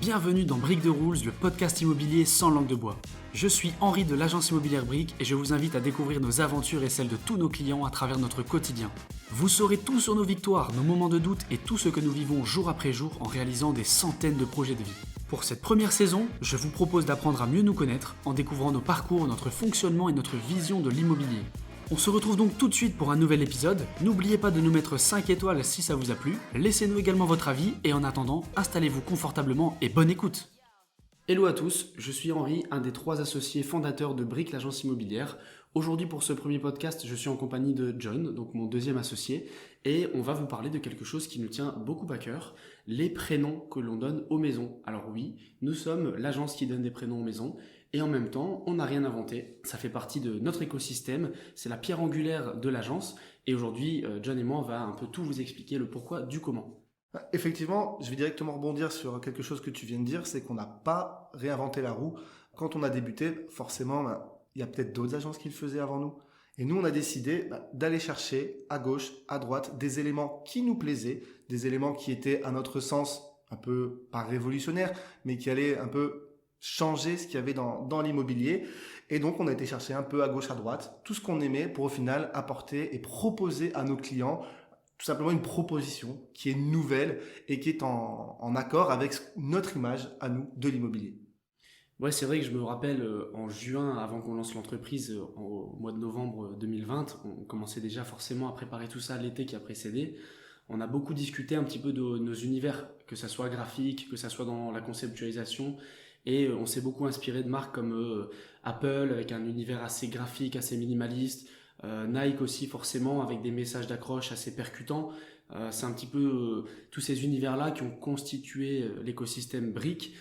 Bienvenue dans Briques de Rules, le podcast immobilier sans langue de bois. Je suis Henri de l'agence immobilière Briques et je vous invite à découvrir nos aventures et celles de tous nos clients à travers notre quotidien. Vous saurez tout sur nos victoires, nos moments de doute et tout ce que nous vivons jour après jour en réalisant des centaines de projets de vie. Pour cette première saison, je vous propose d'apprendre à mieux nous connaître en découvrant nos parcours, notre fonctionnement et notre vision de l'immobilier. On se retrouve donc tout de suite pour un nouvel épisode. N'oubliez pas de nous mettre 5 étoiles si ça vous a plu. Laissez-nous également votre avis et en attendant, installez-vous confortablement et bonne écoute. Hello à tous, je suis Henri, un des 3 associés fondateurs de Briques, l'agence immobilière. Aujourd'hui pour ce premier podcast, je suis en compagnie de John, donc mon deuxième associé, et on va vous parler de quelque chose qui nous tient beaucoup à cœur, les prénoms que l'on donne aux maisons. Alors oui, nous sommes l'agence qui donne des prénoms aux maisons, et en même temps, on n'a rien inventé, ça fait partie de notre écosystème, c'est la pierre angulaire de l'agence, et aujourd'hui, John et moi, on va un peu tout vous expliquer le pourquoi du comment. Effectivement, je vais directement rebondir sur quelque chose que tu viens de dire, c'est qu'on n'a pas réinventé la roue. Quand on a débuté, forcément, il y a peut-être d'autres agences qui le faisaient avant nous. Et nous, on a décidé d'aller chercher à gauche, à droite, des éléments qui nous plaisaient, des éléments qui étaient, à notre sens, un peu, pas révolutionnaires, mais qui allaient un peu changer ce qu'il y avait dans l'immobilier. Et donc, on a été chercher un peu à gauche, à droite, tout ce qu'on aimait pour au final apporter et proposer à nos clients tout simplement une proposition qui est nouvelle et qui est en accord avec notre image à nous de l'immobilier. Ouais, c'est vrai que je me rappelle en juin, avant qu'on lance l'entreprise, au mois de novembre 2020, on commençait déjà forcément à préparer tout ça l'été qui a précédé. On a beaucoup discuté un petit peu de nos univers, que ça soit graphique, que ça soit dans la conceptualisation. Et on s'est beaucoup inspiré de marques comme Apple, avec un univers assez graphique, assez minimaliste. Nike aussi forcément, avec des messages d'accroche assez percutants. C'est un petit peu tous ces univers-là qui ont constitué l'écosystème Brick.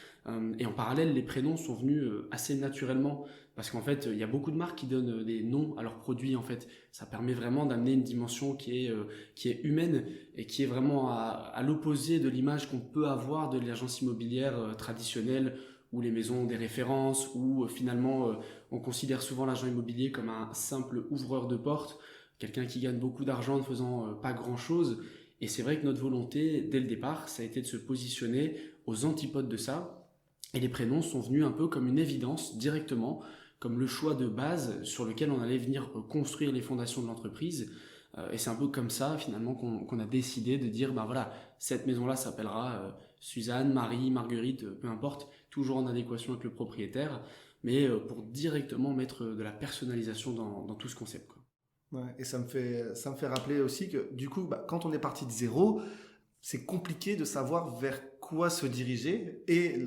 Et en parallèle, les prénoms sont venus assez naturellement. Parce qu'en fait, il y a beaucoup de marques qui donnent des noms à leurs produits. En fait, ça permet vraiment d'amener une dimension qui est humaine et qui est vraiment à l'opposé de l'image qu'on peut avoir de l'agence immobilière traditionnelle, où les maisons ont des références, où finalement on considère souvent l'agent immobilier comme un simple ouvreur de porte, quelqu'un qui gagne beaucoup d'argent en ne faisant pas grand-chose. Et c'est vrai que notre volonté, dès le départ, ça a été de se positionner aux antipodes de ça. Et les prénoms sont venus un peu comme une évidence directement, comme le choix de base sur lequel on allait venir construire les fondations de l'entreprise. Et c'est un peu comme ça finalement qu'on a décidé de dire, voilà, cette maison-là s'appellera Suzanne, Marie, Marguerite, peu importe, toujours en adéquation avec le propriétaire, mais pour directement mettre de la personnalisation dans tout ce concept, quoi. Ouais, et ça me fait rappeler aussi que du coup, quand on est parti de zéro, c'est compliqué de savoir vers quoi se diriger. Et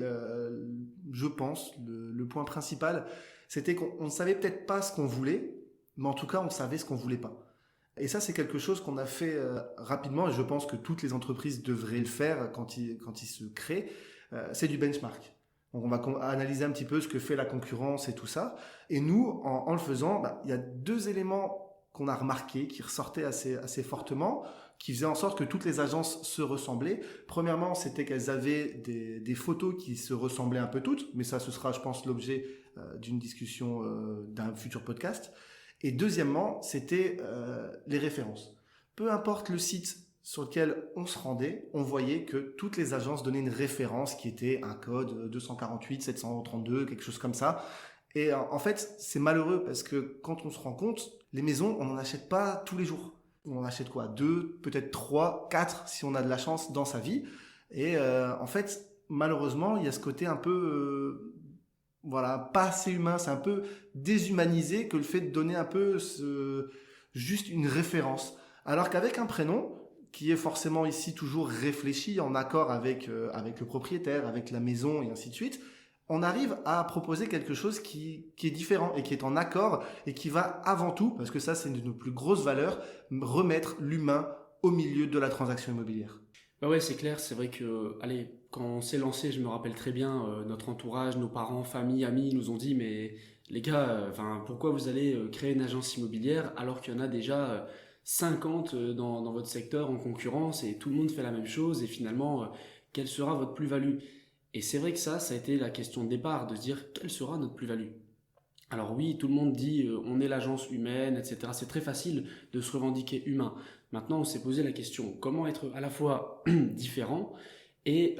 je pense, le point principal, c'était qu'on ne savait peut-être pas ce qu'on voulait, mais en tout cas, on savait ce qu'on voulait pas. Et ça, c'est quelque chose qu'on a fait rapidement, et je pense que toutes les entreprises devraient le faire quand ils se créent. C'est du benchmark. Donc, on va analyser un petit peu ce que fait la concurrence et tout ça. Et nous, en le faisant, il y a 2 éléments qu'on a remarqués, qui ressortaient assez fortement, qui faisaient en sorte que toutes les agences se ressemblaient. Premièrement, c'était qu'elles avaient des photos qui se ressemblaient un peu toutes, mais ça, ce sera, je pense, l'objet d'une discussion d'un futur podcast. Et deuxièmement, c'était les références. Peu importe le site sur lequel on se rendait, on voyait que toutes les agences donnaient une référence qui était un code 248, 732, quelque chose comme ça. Et en fait, c'est malheureux parce que quand on se rend compte, les maisons, on n'en achète pas tous les jours. On en achète quoi? 2, peut-être 3, 4 si on a de la chance dans sa vie. Et en fait, malheureusement, il y a ce côté un peu... pas assez humain, c'est un peu déshumanisé que le fait de donner un peu juste une référence. Alors qu'avec un prénom, qui est forcément ici toujours réfléchi, en accord avec le propriétaire, avec la maison et ainsi de suite, on arrive à proposer quelque chose qui est différent et qui est en accord et qui va avant tout, parce que ça c'est une de nos plus grosses valeurs, remettre l'humain au milieu de la transaction immobilière. Ouais, c'est clair, c'est vrai que, quand on s'est lancé, je me rappelle très bien, notre entourage, nos parents, famille, amis nous ont dit, mais les gars, pourquoi vous allez créer une agence immobilière alors qu'il y en a déjà 50 dans votre secteur en concurrence et tout le monde fait la même chose et finalement, quelle sera votre plus-value? Et c'est vrai que ça a été la question de départ, de se dire quelle sera notre plus-value. Alors oui, tout le monde dit on est l'agence humaine, etc. C'est très facile de se revendiquer humain. Maintenant, on s'est posé la question comment être à la fois différent et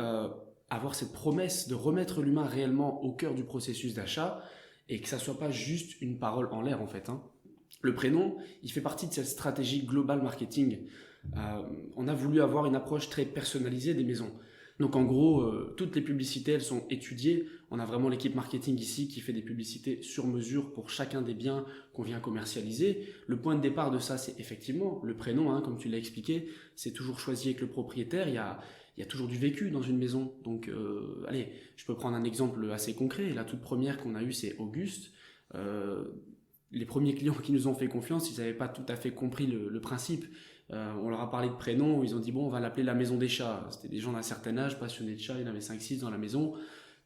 avoir cette promesse de remettre l'humain réellement au cœur du processus d'achat et que ça soit pas juste une parole en l'air en fait, hein. Le prénom, il fait partie de cette stratégie global marketing. On a voulu avoir une approche très personnalisée des maisons. Donc en gros, toutes les publicités, elles sont étudiées. On a vraiment l'équipe marketing ici qui fait des publicités sur mesure pour chacun des biens qu'on vient commercialiser. Le point de départ de ça, c'est effectivement le prénom, hein, comme tu l'as expliqué. C'est toujours choisi avec le propriétaire. Il y a toujours du vécu dans une maison. Donc, allez, je peux prendre un exemple assez concret. La toute première qu'on a eue, c'est Auguste. Les premiers clients qui nous ont fait confiance, ils n'avaient pas tout à fait compris le principe. On leur a parlé de prénom, ils ont dit bon, on va l'appeler la maison des chats. C'était des gens d'un certain âge, passionnés de chats, il y en avait 5-6 dans la maison.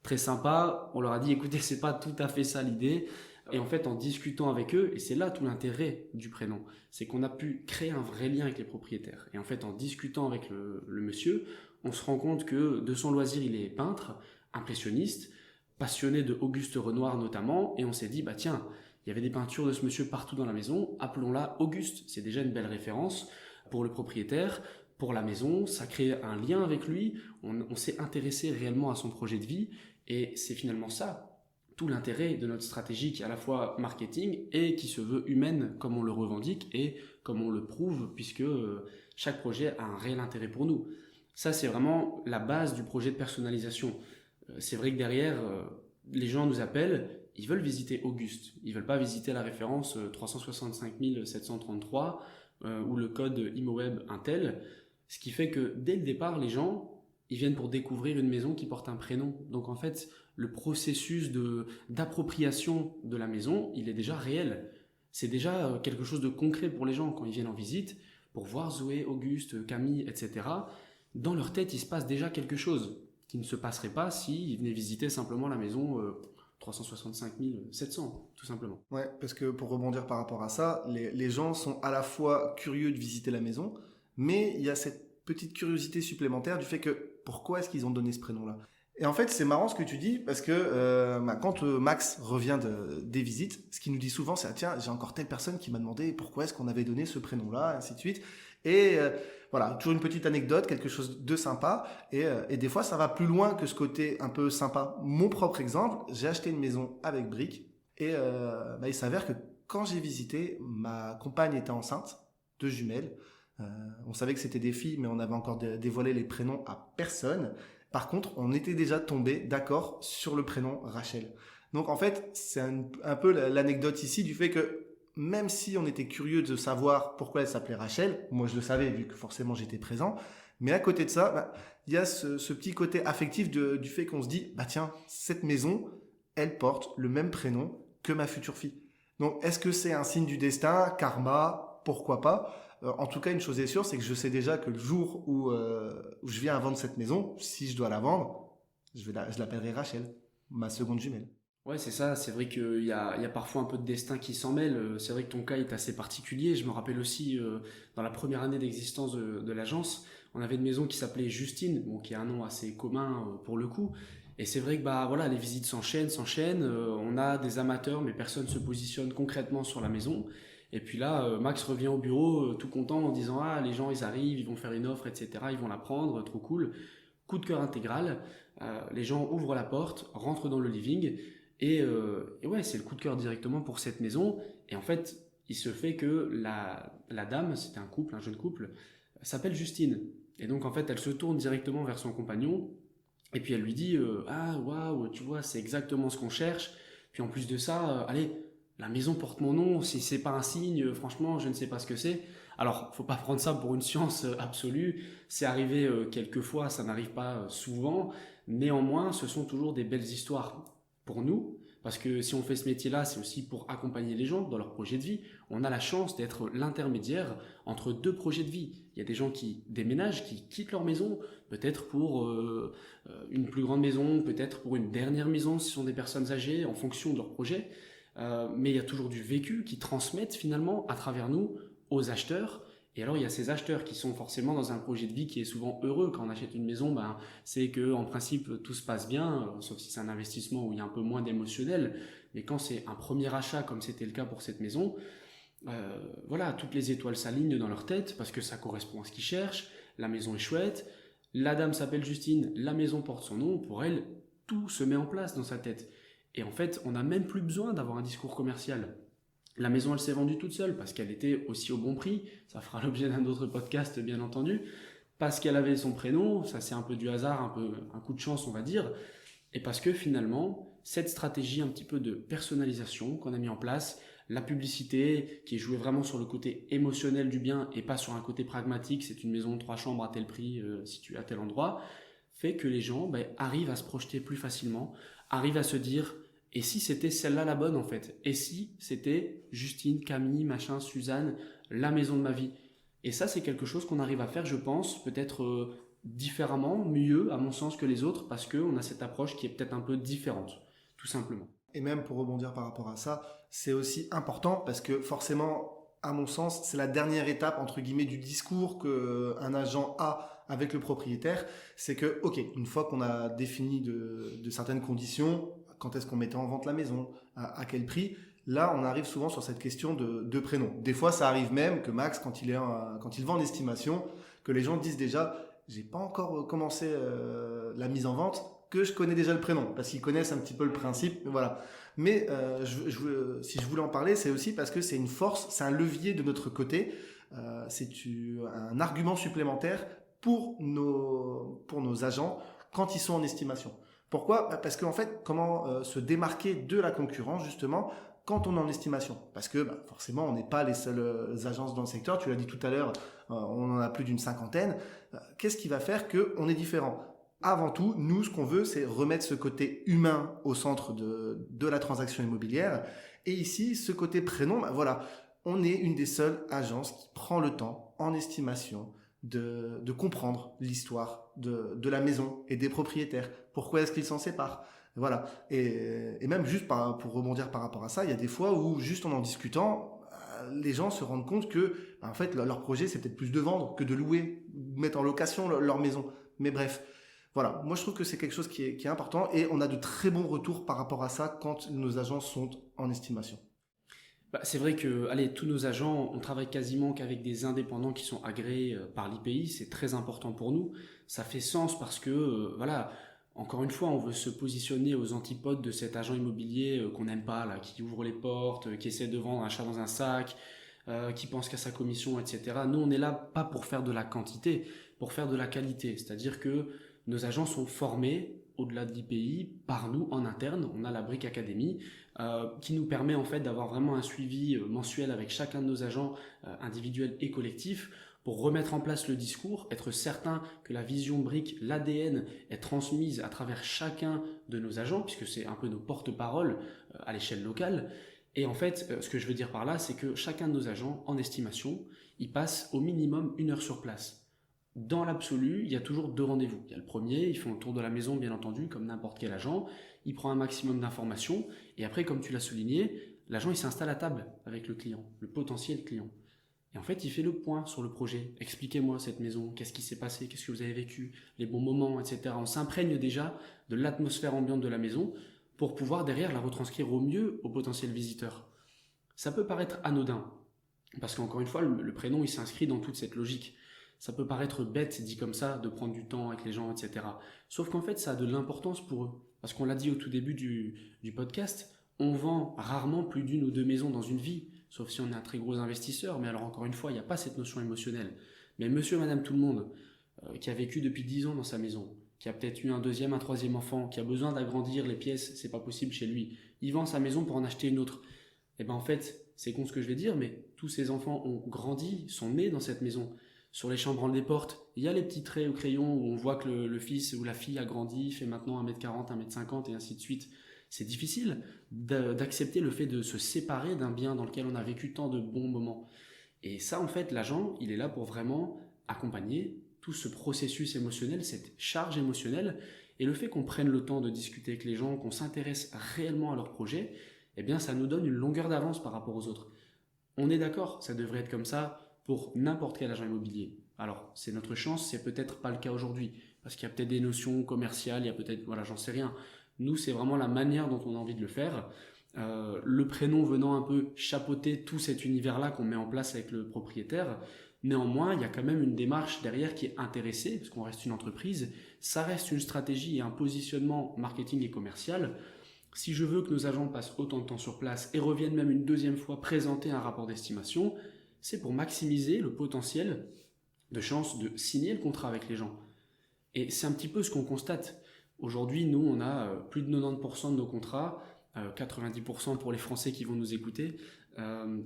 Très sympa, on leur a dit écoutez, c'est pas tout à fait ça l'idée. Et en fait, en discutant avec eux, et c'est là tout l'intérêt du prénom, c'est qu'on a pu créer un vrai lien avec les propriétaires. Et en fait, en discutant avec le monsieur, on se rend compte que de son loisir, il est peintre, impressionniste, passionné de Auguste Renoir notamment, et on s'est dit bah tiens, il y avait des peintures de ce monsieur partout dans la maison, appelons-la Auguste. C'est déjà une belle référence pour le propriétaire, pour la maison, ça crée un lien avec lui, on s'est intéressé réellement à son projet de vie, et c'est finalement ça, tout l'intérêt de notre stratégie qui est à la fois marketing et qui se veut humaine comme on le revendique et comme on le prouve, puisque chaque projet a un réel intérêt pour nous. Ça, c'est vraiment la base du projet de personnalisation. C'est vrai que derrière, les gens nous appellent, ils veulent visiter Auguste, ils veulent pas visiter la référence 365 733 ou le code IMOWeb Intel, ce qui fait que dès le départ, les gens, ils viennent pour découvrir une maison qui porte un prénom. Donc en fait, le processus d'appropriation de la maison, il est déjà réel. C'est déjà quelque chose de concret pour les gens quand ils viennent en visite, pour voir Zoé, Auguste, Camille, etc. Dans leur tête, il se passe déjà quelque chose qui ne se passerait pas s'ils venaient visiter simplement la maison 365 700, tout simplement. Ouais, parce que pour rebondir par rapport à ça, les gens sont à la fois curieux de visiter la maison, mais il y a cette petite curiosité supplémentaire du fait que pourquoi est-ce qu'ils ont donné ce prénom-là? Et en fait, c'est marrant ce que tu dis, parce que quand Max revient des visites, ce qu'il nous dit souvent, c'est ah, tiens, j'ai encore telle personne qui m'a demandé pourquoi est-ce qu'on avait donné ce prénom-là, ainsi de suite. Et voilà, toujours une petite anecdote, quelque chose de sympa. Et des fois, ça va plus loin que ce côté un peu sympa. Mon propre exemple, j'ai acheté une maison avec briques. Et il s'avère que quand j'ai visité, ma compagne était enceinte de jumelles. On savait que c'était des filles, mais on avait encore dévoilé les prénoms à personne. Par contre, on était déjà tombé d'accord sur le prénom Rachel. Donc en fait, c'est un peu l'anecdote ici du fait que même si on était curieux de savoir pourquoi elle s'appelait Rachel, moi je le savais vu que forcément j'étais présent, mais à côté de ça, il y a ce petit côté affectif du fait qu'on se dit, bah tiens, cette maison, elle porte le même prénom que ma future fille. Donc est-ce que c'est un signe du destin, karma, pourquoi pas? En tout cas, une chose est sûre, c'est que je sais déjà que le jour où je viens à vendre cette maison, si je dois la vendre, je l'appellerai Rachel, ma seconde jumelle. Ouais, c'est ça. C'est vrai qu'il y a parfois un peu de destin qui s'en mêle. C'est vrai que ton cas est assez particulier. Je me rappelle aussi, dans la première année d'existence de l'agence, on avait une maison qui s'appelait Justine, bon, qui est un nom assez commun pour le coup. Et c'est vrai que bah, voilà, les visites s'enchaînent. On a des amateurs, mais personne ne se positionne concrètement sur la maison. Et puis là, Max revient au bureau tout content en disant ah, les gens, ils arrivent, ils vont faire une offre, etc. Ils vont la prendre, trop cool. Coup de cœur intégral. Les gens ouvrent la porte, rentrent dans le living. Et ouais, c'est le coup de cœur directement pour cette maison. Et en fait, il se fait que la dame, c'était un couple, un jeune couple, s'appelle Justine. Et donc, en fait, elle se tourne directement vers son compagnon. Et puis, elle lui dit ah, waouh, tu vois, c'est exactement ce qu'on cherche. Puis, en plus de ça, allez, la maison porte mon nom. Si c'est pas un signe, franchement, je ne sais pas ce que c'est. Alors, faut pas prendre ça pour une science absolue. C'est arrivé quelques fois, ça n'arrive pas souvent. Néanmoins, ce sont toujours des belles histoires pour nous, parce que si on fait ce métier-là, c'est aussi pour accompagner les gens dans leur projet de vie. On a la chance d'être l'intermédiaire entre deux projets de vie. Il y a des gens qui déménagent, qui quittent leur maison, peut-être pour une plus grande maison, peut-être pour une dernière maison si ce sont des personnes âgées, en fonction de leur projet. Mais il y a toujours du vécu qui transmettent finalement à travers nous aux acheteurs. Et alors, il y a ces acheteurs qui sont forcément dans un projet de vie qui est souvent heureux. Quand on achète une maison, ben, c'est qu'en principe, tout se passe bien, sauf si c'est un investissement où il y a un peu moins d'émotionnel. Mais quand c'est un premier achat, comme c'était le cas pour cette maison, voilà, toutes les étoiles s'alignent dans leur tête parce que ça correspond à ce qu'ils cherchent. La maison est chouette, la dame s'appelle Justine, la maison porte son nom, pour elle, tout se met en place dans sa tête. Et en fait, on n'a même plus besoin d'avoir un discours commercial. La maison, elle s'est vendue toute seule parce qu'elle était aussi au bon prix. Ça fera l'objet d'un autre podcast, bien entendu. Parce qu'elle avait son prénom, ça c'est un peu du hasard, un peu un coup de chance, on va dire. Et parce que finalement, cette stratégie un petit peu de personnalisation qu'on a mis en place, la publicité qui est jouée vraiment sur le côté émotionnel du bien et pas sur un côté pragmatique, c'est une maison 3 chambres à tel prix, située à tel endroit, fait que les gens arrivent à se projeter plus facilement, arrivent à se dire et si c'était celle-là la bonne en fait? Et si c'était Justine, Camille, machin, Suzanne, la maison de ma vie? Et ça, c'est quelque chose qu'on arrive à faire, je pense, peut-être différemment, mieux, à mon sens, que les autres, parce qu'on a cette approche qui est peut-être un peu différente, tout simplement. Et même pour rebondir par rapport à ça, c'est aussi important parce que forcément, à mon sens, c'est la dernière étape, entre guillemets, du discours qu'un agent a avec le propriétaire. C'est que, ok, une fois qu'on a défini de certaines conditions, quand est-ce qu'on mettait en vente la maison, à quel prix, là, on arrive souvent sur cette question de prénom. Des fois, ça arrive même que Max, quand il vend en estimation, que les gens disent déjà, j'ai pas encore commencé la mise en vente, que je connais déjà le prénom, parce qu'ils connaissent un petit peu le principe, voilà. Mais si je voulais en parler, c'est aussi parce que c'est une force, c'est un levier de notre côté, c'est un argument supplémentaire pour nos agents quand ils sont en estimation. Pourquoi? Parce qu'en fait, comment se démarquer de la concurrence, justement, quand on est en estimation? Parce que forcément, on n'est pas les seules agences dans le secteur. Tu l'as dit tout à l'heure, on en a plus d'une cinquantaine. Qu'est-ce qui va faire qu'on est différent? Avant tout, nous, ce qu'on veut, c'est remettre ce côté humain au centre de la transaction immobilière. Et ici, ce côté prénom, voilà, on est une des seules agences qui prend le temps, en estimation, de comprendre l'histoire de la maison et des propriétaires. Pourquoi est-ce qu'ils s'en séparent? Voilà. Et même juste pour rebondir par rapport à ça, il y a des fois où, juste en discutant, les gens se rendent compte que, en fait, leur projet, c'est peut-être plus de vendre que de louer, mettre en location leur maison. Mais bref. Voilà, moi je trouve que c'est quelque chose qui est important et on a de très bons retours par rapport à ça quand nos agents sont en estimation. C'est vrai que allez, tous nos agents, on travaille quasiment qu'avec des indépendants qui sont agréés par l'IPI, c'est très important pour nous. Ça fait sens parce que, voilà, encore une fois, on veut se positionner aux antipodes de cet agent immobilier qu'on n'aime pas, là, qui ouvre les portes, qui essaie de vendre un chat dans un sac, qui pense qu'à sa commission, etc. Nous, on est là pas pour faire de la quantité, pour faire de la qualité. C'est-à-dire que nos agents sont formés au-delà de l'IPI par nous en interne. On a la Brick Academy qui nous permet en fait d'avoir vraiment un suivi mensuel avec chacun de nos agents individuels et collectifs pour remettre en place le discours, être certain que la vision Brick, l'ADN est transmise à travers chacun de nos agents puisque c'est un peu nos porte-paroles à l'échelle locale. Et en fait, ce que je veux dire par là, c'est que chacun de nos agents en estimation, il passe au minimum 1 heure sur place. Dans l'absolu, il y a toujours 2 rendez-vous. Il y a le premier, ils font le tour de la maison, bien entendu, comme n'importe quel agent. Il prend un maximum d'informations. Et après, comme tu l'as souligné, l'agent il s'installe à table avec le client, le potentiel client. Et en fait, il fait le point sur le projet. Expliquez-moi cette maison, qu'est-ce qui s'est passé, qu'est-ce que vous avez vécu, les bons moments, etc. On s'imprègne déjà de l'atmosphère ambiante de la maison pour pouvoir derrière la retranscrire au mieux au potentiel visiteur. Ça peut paraître anodin, parce qu'encore une fois, le prénom il s'inscrit dans toute cette logique. Ça peut paraître bête dit comme ça, de prendre du temps avec les gens, etc. Sauf qu'en fait, ça a de l'importance pour eux. Parce qu'on l'a dit au tout début du podcast, on vend rarement plus d'1 ou 2 maisons dans une vie, sauf si on est un très gros investisseur. Mais alors encore une fois, il n'y a pas cette notion émotionnelle. Mais monsieur, madame, tout le monde, qui a vécu depuis 10 ans dans sa maison, qui a peut-être eu un deuxième, un troisième enfant, qui a besoin d'agrandir les pièces, c'est pas possible chez lui. Il vend sa maison pour en acheter une autre. Et ben en fait, c'est con ce que je vais dire, mais tous ces enfants ont grandi, sont nés dans cette maison. Sur les chambranles des portes, il y a les petits traits au crayon où on voit que le fils ou la fille a grandi, fait maintenant 1m40, 1m50 et ainsi de suite. C'est difficile d'accepter le fait de se séparer d'un bien dans lequel on a vécu tant de bons moments. Et ça, en fait, l'agent, il est là pour vraiment accompagner tout ce processus émotionnel, cette charge émotionnelle. Et le fait qu'on prenne le temps de discuter avec les gens, qu'on s'intéresse réellement à leur projet, eh bien, ça nous donne une longueur d'avance par rapport aux autres. On est d'accord, ça devrait être comme ça pour n'importe quel agent immobilier. Alors, c'est notre chance, c'est peut-être pas le cas aujourd'hui, parce qu'il y a peut-être des notions commerciales, il y a peut-être, voilà, j'en sais rien. Nous, c'est vraiment la manière dont on a envie de le faire. Le prénom venant un peu chapeauter tout cet univers-là qu'on met en place avec le propriétaire. Néanmoins, il y a quand même une démarche derrière qui est intéressée, parce qu'on reste une entreprise, ça reste une stratégie et un positionnement marketing et commercial. Si je veux que nos agents passent autant de temps sur place et reviennent même une deuxième fois présenter un rapport d'estimation, c'est pour maximiser le potentiel de chance de signer le contrat avec les gens. Et c'est un petit peu ce qu'on constate. Aujourd'hui, nous, on a plus de 90% de nos contrats, 90% pour les Français qui vont nous écouter,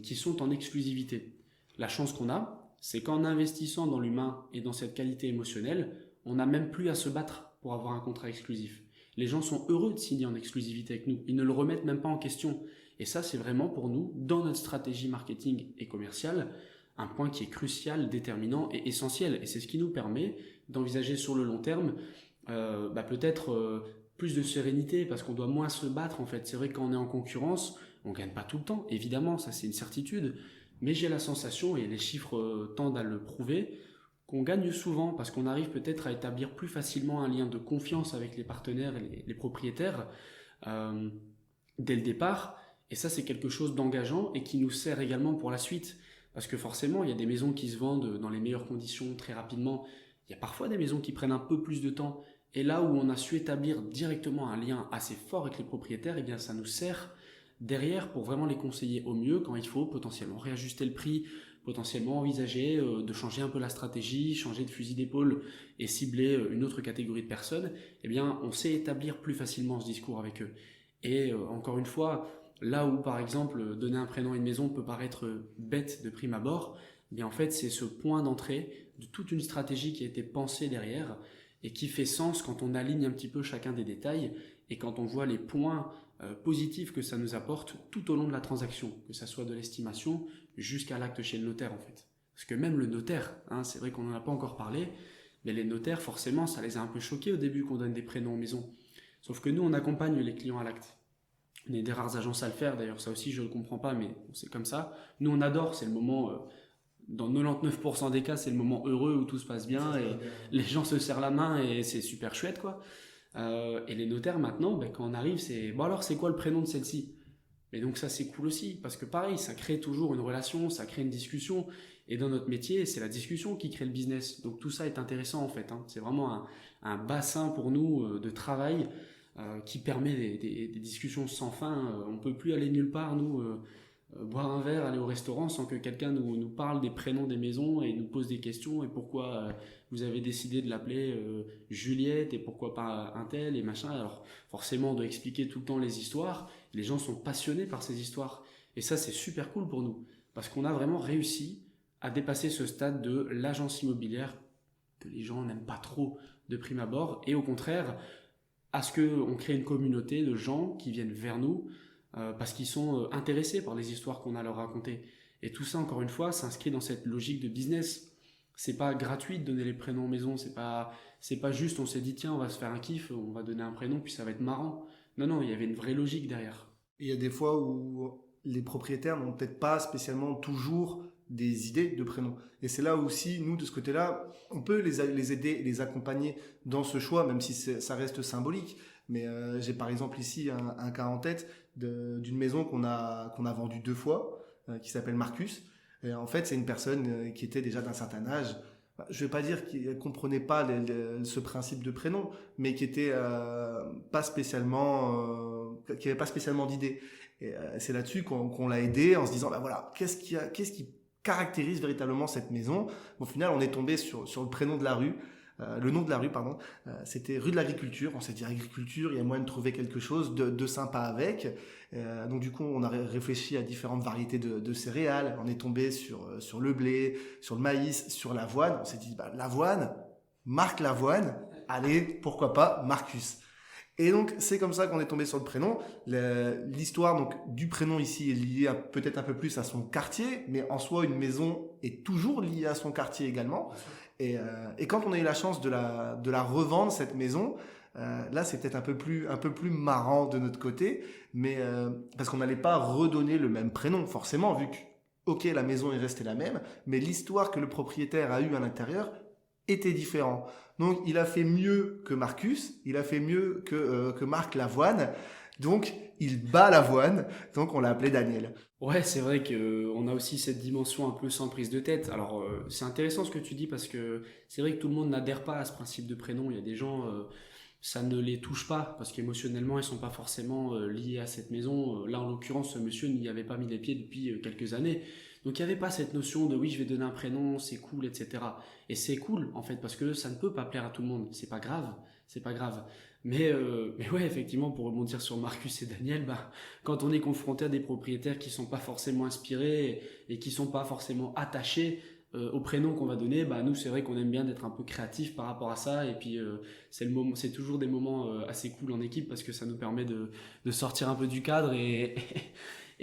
qui sont en exclusivité. La chance qu'on a, c'est qu'en investissant dans l'humain et dans cette qualité émotionnelle, on n'a même plus à se battre pour avoir un contrat exclusif. Les gens sont heureux de signer en exclusivité avec nous. Ils ne le remettent même pas en question. Et ça, c'est vraiment pour nous, dans notre stratégie marketing et commerciale, un point qui est crucial, déterminant et essentiel. Et c'est ce qui nous permet d'envisager sur le long terme peut-être plus de sérénité parce qu'on doit moins se battre en fait. C'est vrai que quand on est en concurrence, on ne gagne pas tout le temps, évidemment, ça c'est une certitude. Mais j'ai la sensation, et les chiffres tendent à le prouver, qu'on gagne souvent parce qu'on arrive peut-être à établir plus facilement un lien de confiance avec les partenaires et les propriétaires dès le départ. Et ça, c'est quelque chose d'engageant et qui nous sert également pour la suite. Parce que forcément, il y a des maisons qui se vendent dans les meilleures conditions très rapidement. Il y a parfois des maisons qui prennent un peu plus de temps. Et là où on a su établir directement un lien assez fort avec les propriétaires, eh bien, ça nous sert derrière pour vraiment les conseiller au mieux quand il faut potentiellement réajuster le prix, potentiellement envisager de changer un peu la stratégie, changer de fusil d'épaule et cibler une autre catégorie de personnes. Eh bien, on sait établir plus facilement ce discours avec eux. Et encore une fois, là où par exemple donner un prénom à une maison peut paraître bête de prime abord, eh bien en fait c'est ce point d'entrée de toute une stratégie qui a été pensée derrière et qui fait sens quand on aligne un petit peu chacun des détails et quand on voit les points positifs que ça nous apporte tout au long de la transaction, que ça soit de l'estimation jusqu'à l'acte chez le notaire en fait. Parce que même le notaire, c'est vrai qu'on n'en a pas encore parlé, mais les notaires forcément ça les a un peu choqués au début qu'on donne des prénoms aux maisons. Sauf que nous on accompagne les clients à l'acte. On est des rares agences à le faire, d'ailleurs ça aussi je ne le comprends pas, mais c'est comme ça. Nous on adore, c'est le moment, dans 99% des cas, c'est le moment heureux où tout se passe bien et les gens se serrent la main et c'est super chouette quoi. Et les notaires maintenant, quand on arrive, c'est bon alors c'est quoi le prénom de celle-ci? Et donc ça c'est cool aussi, parce que pareil, ça crée toujours une relation, ça crée une discussion, et dans notre métier, c'est la discussion qui crée le business. Donc tout ça est intéressant en fait, c'est vraiment un bassin pour nous de travail qui permet des discussions sans fin. On ne peut plus aller nulle part, nous, boire un verre, aller au restaurant sans que quelqu'un nous parle des prénoms des maisons et nous pose des questions et pourquoi vous avez décidé de l'appeler Juliette et pourquoi pas un tel et machin. Alors forcément, on doit expliquer tout le temps les histoires. Les gens sont passionnés par ces histoires et ça, c'est super cool pour nous parce qu'on a vraiment réussi à dépasser ce stade de l'agence immobilière que les gens n'aiment pas trop de prime abord et au contraire à ce qu'on crée une communauté de gens qui viennent vers nous parce qu'ils sont intéressés par les histoires qu'on a à leur raconter. Et tout ça, encore une fois, s'inscrit dans cette logique de business. C'est pas gratuit de donner les prénoms maison, c'est pas juste on s'est dit tiens on va se faire un kiff, on va donner un prénom puis ça va être marrant. Non, il y avait une vraie logique derrière. Il y a des fois où les propriétaires n'ont peut-être pas spécialement toujours des idées de prénoms. Et c'est là aussi, nous, de ce côté-là, on peut les aider et les accompagner dans ce choix, même si ça reste symbolique. Mais j'ai par exemple ici un cas en tête d'une maison qu'on a vendue 2 fois, qui s'appelle Marcus. Et en fait, c'est une personne qui était déjà d'un certain âge. Je ne vais pas dire qu'il ne comprenait pas ce principe de prénom, mais qui était pas spécialement, qui n'avait pas spécialement d'idées. Et c'est là-dessus qu'on l'a aidé en se disant, voilà, qu'est-ce qui caractérise véritablement cette maison. Au final, on est tombé sur le prénom de la rue, le nom de la rue, pardon. C'était rue de l'Agriculture. On s'est dit agriculture, il y a moyen de trouver quelque chose de sympa avec. Donc du coup, on a réfléchi à différentes variétés de céréales. On est tombé sur le blé, sur le maïs, sur l'avoine. On s'est dit, l'avoine, Marc Lavoine, allez, pourquoi pas Marcus. Et donc, c'est comme ça qu'on est tombé sur le prénom. L'histoire donc du prénom ici est liée peut-être un peu plus à son quartier, mais en soi, une maison est toujours liée à son quartier également. Et quand on a eu la chance de la revendre, cette maison, là, c'est peut-être un peu plus marrant de notre côté, mais parce qu'on n'allait pas redonner le même prénom, forcément, vu que, ok, la maison est restée la même, mais l'histoire que le propriétaire a eue à l'intérieur était différente. Donc, il a fait mieux que Marcus, il a fait mieux que Marc Lavoine. Donc, il bat l'avoine, donc on l'a appelé Daniel. Ouais, c'est vrai qu'on a aussi cette dimension un peu sans prise de tête. Alors, c'est intéressant ce que tu dis parce que c'est vrai que tout le monde n'adhère pas à ce principe de prénom. Il y a des gens, ça ne les touche pas parce qu'émotionnellement, ils sont pas forcément liés à cette maison. Là, en l'occurrence, ce monsieur n'y avait pas mis les pieds depuis quelques années. Donc, il n'y avait pas cette notion de oui, je vais donner un prénom, c'est cool, etc. Et c'est cool, en fait, parce que ça ne peut pas plaire à tout le monde. C'est pas grave, c'est pas grave. Mais ouais, effectivement, pour rebondir sur Marcus et Daniel, bah, quand on est confronté à des propriétaires qui sont pas forcément inspirés et qui sont pas forcément attachés au prénom qu'on va donner, bah nous c'est vrai qu'on aime bien d'être un peu créatif par rapport à ça et puis c'est toujours des moments assez cool en équipe parce que ça nous permet de sortir un peu du cadre et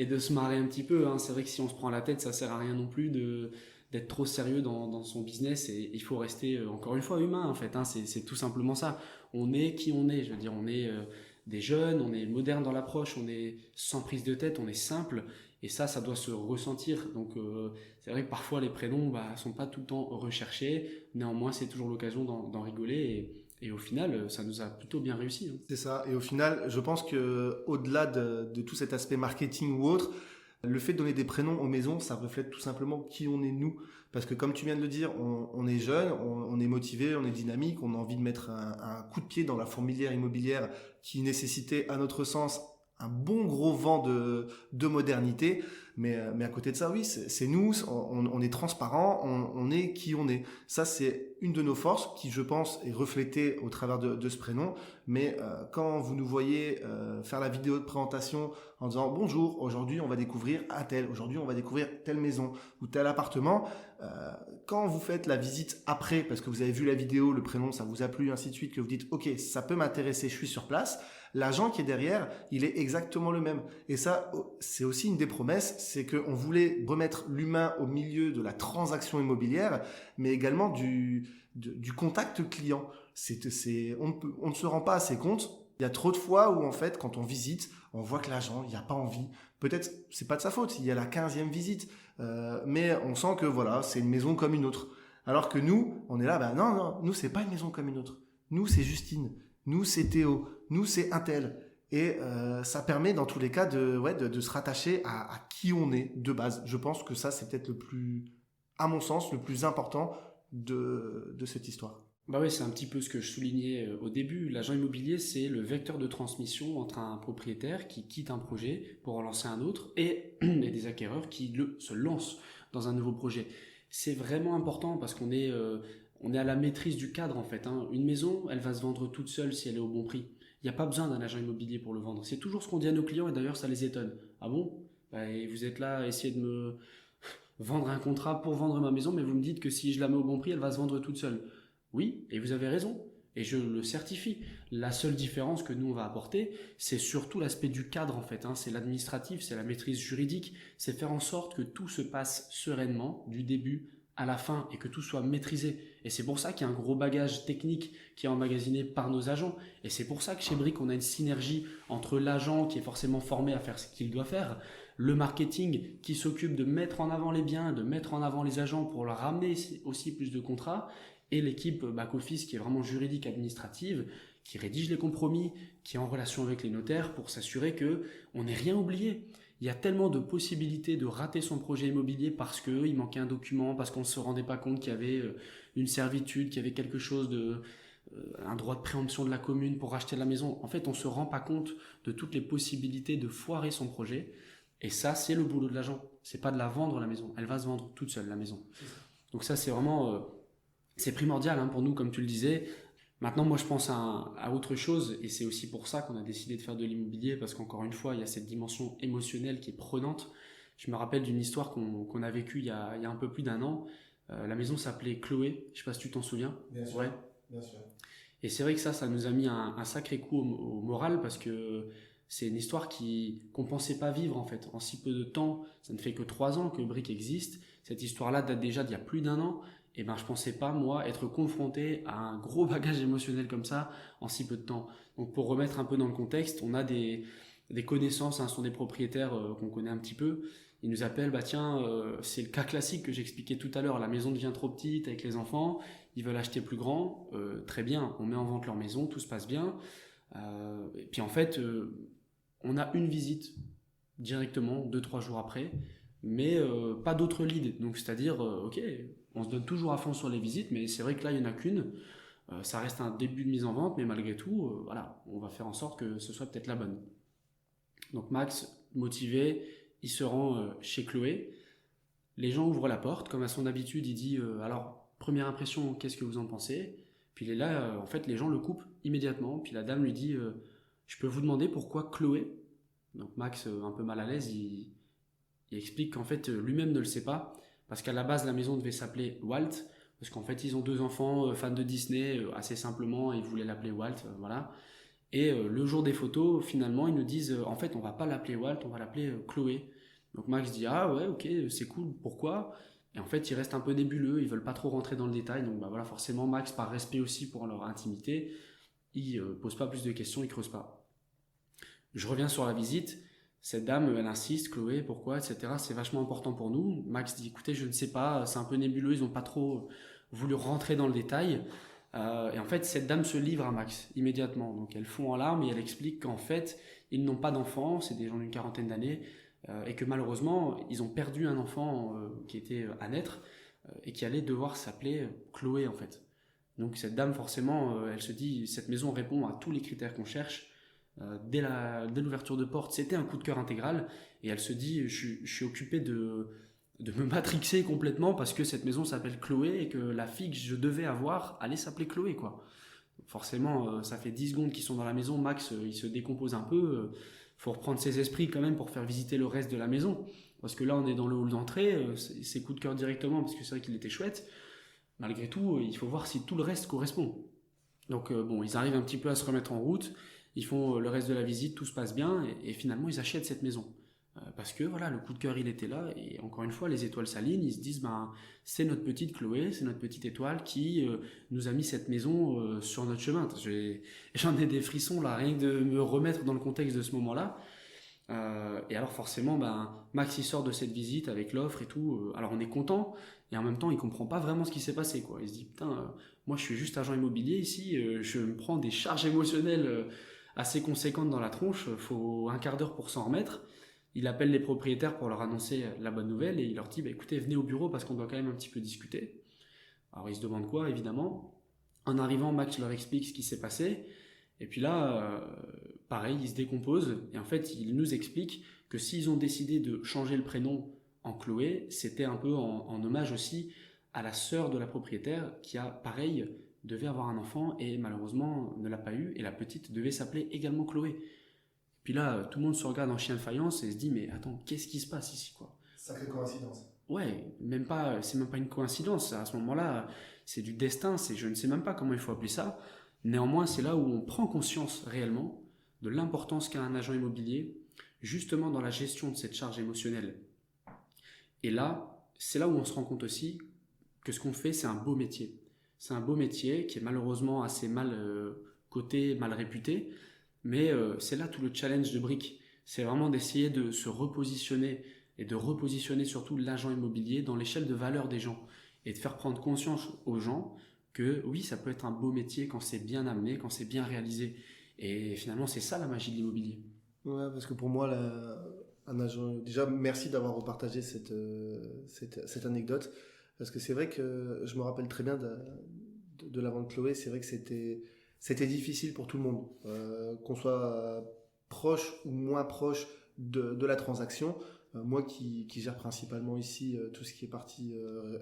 de se marrer un petit peu, hein. C'est vrai que si on se prend la tête, ça sert à rien non plus d'être trop sérieux dans son business et il faut rester encore une fois humain en fait, hein. C'est tout simplement ça. On est qui on est, je veux dire, on est des jeunes, on est moderne dans l'approche, on est sans prise de tête, on est simple et ça doit se ressentir. Donc c'est vrai que parfois les prénoms bah, sont pas tout le temps recherchés, néanmoins c'est toujours l'occasion d'en rigoler et au final ça nous a plutôt bien réussi, hein. C'est ça. Et au final, je pense que au-delà de tout cet aspect marketing ou autre, le fait de donner des prénoms aux maisons, ça reflète tout simplement qui on est nous. Parce que comme tu viens de le dire, on est jeune, on est motivé, on est dynamique, on a envie de mettre un coup de pied dans la fourmilière immobilière qui nécessitait, à notre sens, un bon gros vent de modernité. Mais à côté de ça, oui, c'est nous, on est transparent, on est qui on est. Ça, c'est une de nos forces qui, je pense, est reflétée au travers de ce prénom. Mais quand vous nous voyez faire la vidéo de présentation en disant bonjour, aujourd'hui on va découvrir un tel, aujourd'hui on va découvrir telle maison ou tel appartement, quand vous faites la visite après, parce que vous avez vu la vidéo, le prénom, ça vous a plu, ainsi de suite, que vous dites ok, ça peut m'intéresser, je suis sur place, l'agent qui est derrière, il est exactement le même. Et ça, c'est aussi une des promesses, c'est qu'on voulait remettre l'humain au milieu de la transaction immobilière, mais également du contact client. On ne se rend pas assez compte. Il y a trop de fois où, en fait, quand on visite, on voit que l'agent, il n'a pas envie. Peut-être, c'est pas de sa faute, il y a la 15e visite. Mais on sent que, voilà, c'est une maison comme une autre. Alors que nous, on est là, ben non, non, nous, c'est pas une maison comme une autre. Nous, c'est Justine. Nous, c'est Théo. Nous, c'est un tel. Et ça permet, dans tous les cas, de se rattacher à qui on est de base. Je pense que ça, c'est peut-être le plus, à mon sens, le plus important de cette histoire. Bah oui, c'est un petit peu ce que je soulignais au début. L'agent immobilier, c'est le vecteur de transmission entre un propriétaire qui quitte un projet pour en lancer un autre et des acquéreurs qui se lancent dans un nouveau projet. C'est vraiment important parce on est à la maîtrise du cadre en fait, hein. Une maison, elle va se vendre toute seule si elle est au bon prix. Il n'y a pas besoin d'un agent immobilier pour le vendre. C'est toujours ce qu'on dit à nos clients et d'ailleurs ça les étonne. Ah bon? Bah, et vous êtes là à essayer de me vendre un contrat pour vendre ma maison, mais vous me dites que si je la mets au bon prix, elle va se vendre toute seule. Oui, et vous avez raison, et je le certifie. La seule différence que nous on va apporter, c'est surtout l'aspect du cadre en fait, hein. C'est l'administratif, c'est la maîtrise juridique, c'est faire en sorte que tout se passe sereinement du début à la fin et que tout soit maîtrisé. Et c'est pour ça qu'il y a un gros bagage technique qui est emmagasiné par nos agents. Et c'est pour ça que chez Brick, on a une synergie entre l'agent qui est forcément formé à faire ce qu'il doit faire, le marketing qui s'occupe de mettre en avant les biens, de mettre en avant les agents pour leur ramener aussi plus de contrats, et l'équipe back-office qui est vraiment juridique administrative, qui rédige les compromis, qui est en relation avec les notaires pour s'assurer qu'on n'ait rien oublié. Il y a tellement de possibilités de rater son projet immobilier parce qu'il manquait un document, parce qu'on ne se rendait pas compte qu'il y avait une servitude, qu'il y avait quelque chose un droit de préemption de la commune pour racheter la maison. En fait, on ne se rend pas compte de toutes les possibilités de foirer son projet. Et ça, c'est le boulot de l'agent. C'est pas de la vendre la maison. Elle va se vendre toute seule, la maison. Donc ça, c'est vraiment... c'est primordial, hein, pour nous, comme tu le disais. Maintenant, moi, je pense à autre chose, et c'est aussi pour ça qu'on a décidé de faire de l'immobilier, parce qu'encore une fois, il y a cette dimension émotionnelle qui est prenante. Je me rappelle d'une histoire qu'on a vécue il y a un peu plus d'un an. La maison s'appelait Chloé, je ne sais pas si tu t'en souviens. Bien sûr, ouais. Bien sûr. Et c'est vrai que ça nous a mis un sacré coup au moral, parce que c'est une histoire qu'on ne pensait pas vivre, en fait. En si peu de temps, ça ne fait que 3 ans que Brick existe. Cette histoire-là date déjà d'il y a plus d'un an. Et ben, je pensais pas, moi, être confronté à un gros bagage émotionnel comme ça en si peu de temps. Donc, pour remettre un peu dans le contexte, on a des connaissances, hein, ce sont des propriétaires qu'on connaît un petit peu. Ils nous appellent, bah tiens, c'est le cas classique que j'expliquais tout à l'heure, la maison devient trop petite avec les enfants, ils veulent acheter plus grand, très bien, on met en vente leur maison, tout se passe bien. Et puis en fait, On a une visite directement, 2-3 jours après, mais pas d'autres leads. Donc c'est-à-dire, ok, on se donne toujours à fond sur les visites, mais c'est vrai que là, il n'y en a qu'une. Ça reste un début de mise en vente, mais malgré tout, voilà, on va faire en sorte que ce soit peut-être la bonne. Donc Max, motivé, il se rend chez Chloé. Les gens ouvrent la porte, comme à son habitude, il dit alors, première impression, qu'est-ce que vous en pensez? Puis il est là, en fait, les gens le coupent immédiatement. Puis la dame lui dit je peux vous demander pourquoi Chloé? Donc Max, un peu mal à l'aise, il explique qu'en fait, lui-même ne le sait pas, parce qu'à la base, la maison devait s'appeler Walt, parce qu'en fait, ils ont 2 enfants fans de Disney, assez simplement, et ils voulaient l'appeler Walt, voilà. Et le jour des photos, finalement, ils nous disent en fait, on va pas l'appeler Walt, on va l'appeler Chloé. Donc Max dit ah ouais, ok, c'est cool, pourquoi? Et en fait, ils restent un peu nébuleux, ils veulent pas trop rentrer dans le détail. Donc bah voilà, forcément, Max, par respect aussi pour leur intimité, il pose pas plus de questions, il creuse pas. Je reviens sur la visite. Cette dame, elle insiste, Chloé, pourquoi, etc. C'est vachement important pour nous. Max dit écoutez, je ne sais pas, c'est un peu nébuleux, ils n'ont pas trop voulu rentrer dans le détail. Et en fait, cette dame se livre à Max immédiatement. Donc elle fond en larmes et elle explique qu'en fait, ils n'ont pas d'enfants, c'est des gens d'une quarantaine d'années, et que malheureusement, ils ont perdu un enfant qui était à naître et qui allait devoir s'appeler Chloé en fait. Donc cette dame, forcément, elle se dit cette maison répond à tous les critères qu'on cherche. Dès l'ouverture de porte, c'était un coup de cœur intégral. Et elle se dit je suis occupé de me matrixer complètement parce que cette maison s'appelle Chloé et que la fille que je devais avoir allait s'appeler Chloé, quoi. Forcément, ça fait 10 secondes qu'ils sont dans la maison. Max, il se décompose un peu. Faut reprendre ses esprits quand même pour faire visiter le reste de la maison. Parce que là, on est dans le hall d'entrée. C'est coup de cœur directement parce que c'est vrai qu'il était chouette. Malgré tout, il faut voir si tout le reste correspond. Donc bon, ils arrivent un petit peu à se remettre en route. Ils font le reste de la visite, tout se passe bien. Et finalement, ils achètent cette maison. Parce que voilà, le coup de cœur il était là et encore une fois les étoiles s'alignent, ils se disent ben c'est notre petite Chloé, c'est notre petite étoile qui nous a mis cette maison sur notre chemin. J'en ai des frissons là, rien que de me remettre dans le contexte de ce moment-là. Et alors forcément ben Max il sort de cette visite avec l'offre et tout. Alors on est content et en même temps il comprend pas vraiment ce qui s'est passé quoi. Il se dit putain moi je suis juste agent immobilier ici, je me prends des charges émotionnelles assez conséquentes dans la tronche, faut un quart d'heure pour s'en remettre. Il appelle les propriétaires pour leur annoncer la bonne nouvelle et il leur dit bah, écoutez, venez au bureau parce qu'on doit quand même un petit peu discuter. Alors ils se demandent quoi, évidemment. En arrivant, Max leur explique ce qui s'est passé. Et puis là, pareil, ils se décomposent. Et en fait, il nous explique que s'ils ont décidé de changer le prénom en Chloé, c'était un peu en hommage aussi à la sœur de la propriétaire qui a, pareil, devait avoir un enfant et malheureusement ne l'a pas eu. Et la petite devait s'appeler également Chloé. Puis là, tout le monde se regarde en chien de faïence et se dit mais attends, qu'est-ce qui se passe ici quoi? Sacrée coïncidence. Ouais, même pas, c'est même pas une coïncidence. À ce moment-là, c'est du destin. Je ne sais même pas comment il faut appeler ça. Néanmoins, c'est là où on prend conscience réellement de l'importance qu'a un agent immobilier, justement dans la gestion de cette charge émotionnelle. Et là, c'est là où on se rend compte aussi que ce qu'on fait, c'est un beau métier. C'est un beau métier qui est malheureusement assez mal coté, mal réputé. Mais c'est là tout le challenge de Brick. C'est vraiment d'essayer de se repositionner et de repositionner surtout l'agent immobilier dans l'échelle de valeur des gens et de faire prendre conscience aux gens que oui, ça peut être un beau métier quand c'est bien amené, quand c'est bien réalisé. Et finalement, c'est ça la magie de l'immobilier. Ouais, parce que pour moi, un agent... Déjà, merci d'avoir repartagé cette anecdote. Parce que c'est vrai que je me rappelle très bien de la vente Chloé. C'est vrai que c'était difficile pour tout le monde. Qu'on soit proche ou moins proche de la transaction. Moi qui gère principalement ici tout ce qui est partie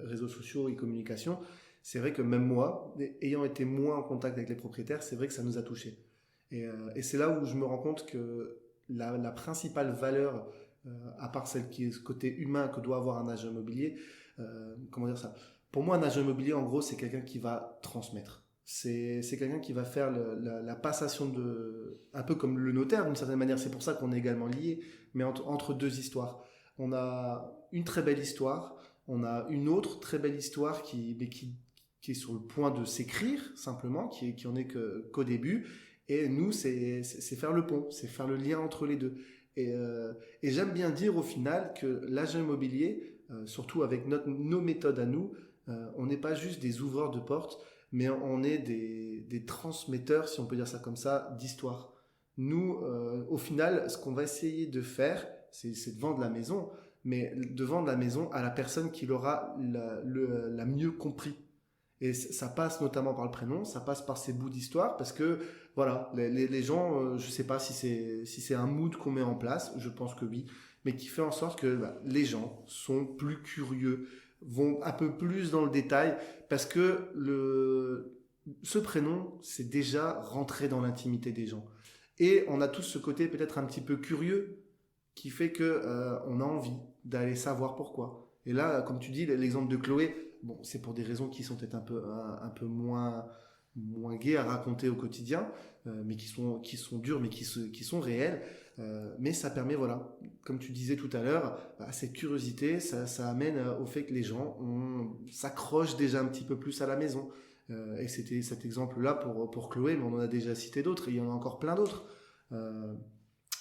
réseaux sociaux et communication, c'est vrai que même moi, ayant été moins en contact avec les propriétaires, c'est vrai que ça nous a touchés. Et c'est là où je me rends compte que la principale valeur, à part celle qui est ce côté humain que doit avoir un agent immobilier, comment dire ça? Pour moi, un agent immobilier, en gros, c'est quelqu'un qui va transmettre. C'est quelqu'un qui va faire la passation un peu comme le notaire d'une certaine manière. C'est pour ça qu'on est également liés, mais entre deux histoires. On a une très belle histoire, on a une autre très belle histoire qui est sur le point de s'écrire simplement, qui en est qu'au début. Et nous, c'est faire le pont, c'est faire le lien entre les deux. Et j'aime bien dire au final que l'agent immobilier, surtout avec nos méthodes à nous, on n'est pas juste des ouvreurs de portes, mais on est des transmetteurs, si on peut dire ça comme ça, d'histoire. Nous, au final, ce qu'on va essayer de faire, c'est de vendre la maison, mais de vendre la maison à la personne qui l'aura la mieux compris. Et ça passe notamment par le prénom, ça passe par ces bouts d'histoire, parce que voilà, les gens, je ne sais pas si c'est un mood qu'on met en place, je pense que oui, mais qui fait en sorte que les gens sont plus curieux, vont un peu plus dans le détail, parce que ce prénom, c'est déjà rentré dans l'intimité des gens. Et on a tous ce côté peut-être un petit peu curieux qui fait qu'on a envie d'aller savoir pourquoi. Et là, comme tu dis, l'exemple de Chloé, bon, c'est pour des raisons qui sont peut-être un peu moins gaies à raconter au quotidien, mais qui sont dures, mais qui sont réelles. Mais ça permet, voilà, comme tu disais tout à l'heure, cette curiosité, ça amène au fait que les gens s'accrochent déjà un petit peu plus à la maison. Et c'était cet exemple-là pour Chloé, mais on en a déjà cité d'autres, et il y en a encore plein d'autres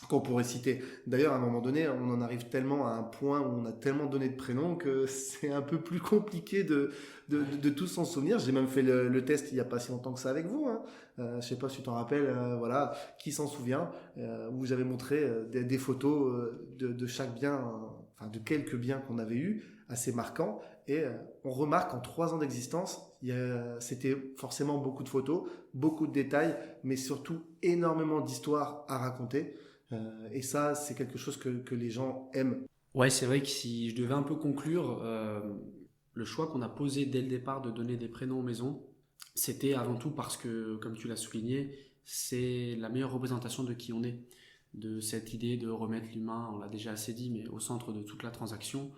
qu'on pourrait citer. D'ailleurs, à un moment donné, on en arrive tellement à un point où on a tellement donné de prénoms que c'est un peu plus compliqué de tous s'en souvenir. J'ai même fait le test il n'y a pas si longtemps que ça avec vous. Je ne sais pas si tu t'en rappelles, voilà, qui s'en souvient, où j'avais montré des photos de chaque bien, enfin de quelques biens qu'on avait eus, assez marquants. Et on remarque qu'en 3 ans d'existence, c'était forcément beaucoup de photos, beaucoup de détails, mais surtout énormément d'histoires à raconter. Et ça, c'est quelque chose que les gens aiment. Ouais, c'est vrai que si je devais un peu conclure, le choix qu'on a posé dès le départ de donner des prénoms aux maisons, c'était avant tout parce que, comme tu l'as souligné, c'est la meilleure représentation de qui on est. De cette idée de remettre l'humain, on l'a déjà assez dit, mais au centre de toute la transaction,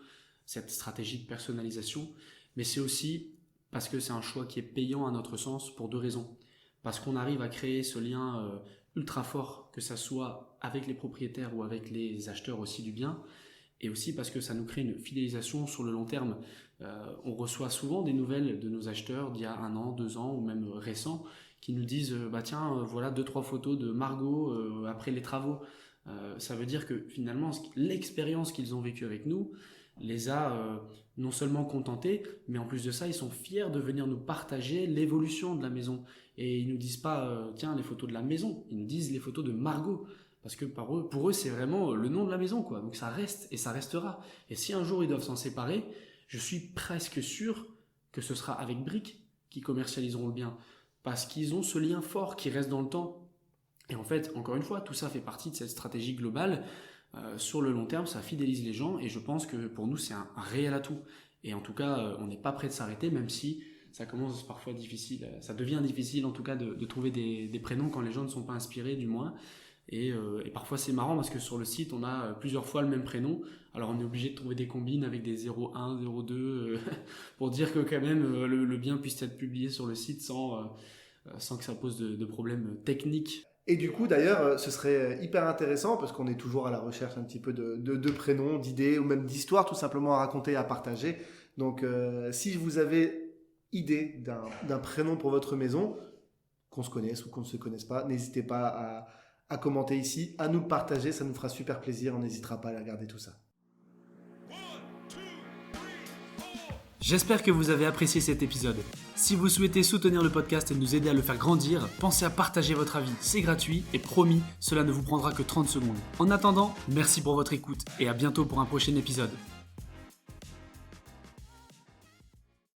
cette stratégie de personnalisation. Mais c'est aussi parce que c'est un choix qui est payant à notre sens pour 2 raisons. Parce qu'on arrive à créer ce lien ultra fort, que ça soit avec les propriétaires ou avec les acheteurs aussi du bien, et aussi parce que ça nous crée une fidélisation sur le long terme. On reçoit souvent des nouvelles de nos acheteurs d'il y a 1 an, 2 ans ou même récents qui nous disent tiens, voilà 2-3 photos de Margot après les travaux. Ça veut dire que finalement l'expérience qu'ils ont vécue avec nous les a non seulement contentés, mais en plus de ça ils sont fiers de venir nous partager l'évolution de la maison. Et ils nous disent pas tiens les photos de la maison, ils nous disent les photos de Margot. Parce que pour eux, c'est vraiment le nom de la maison, quoi. Donc ça reste et ça restera. Et si un jour ils doivent s'en séparer, je suis presque sûr que ce sera avec Brick qui commercialiseront le bien. Parce qu'ils ont ce lien fort qui reste dans le temps. Et en fait, encore une fois, tout ça fait partie de cette stratégie globale. Sur le long terme, ça fidélise les gens et je pense que pour nous, c'est un réel atout. Et en tout cas, on n'est pas prêt de s'arrêter, même si ça commence parfois difficile. Ça devient difficile en tout cas de trouver des prénoms quand les gens ne sont pas inspirés, du moins. Et parfois c'est marrant parce que sur le site on a plusieurs fois le même prénom, alors on est obligé de trouver des combines avec des 01, 02 pour dire que quand même le bien puisse être publié sur le site sans que ça pose de problèmes techniques. Et du coup d'ailleurs ce serait hyper intéressant parce qu'on est toujours à la recherche un petit peu de prénoms, d'idées ou même d'histoires tout simplement à raconter, à partager. Donc si vous avez idée d'un prénom pour votre maison, qu'on se connaisse ou qu'on ne se connaisse pas, n'hésitez pas à commenter ici, à nous le partager, ça nous fera super plaisir, on n'hésitera pas à regarder tout ça. J'espère que vous avez apprécié cet épisode. Si vous souhaitez soutenir le podcast et nous aider à le faire grandir, pensez à partager votre avis, c'est gratuit et promis, cela ne vous prendra que 30 secondes. En attendant, merci pour votre écoute et à bientôt pour un prochain épisode.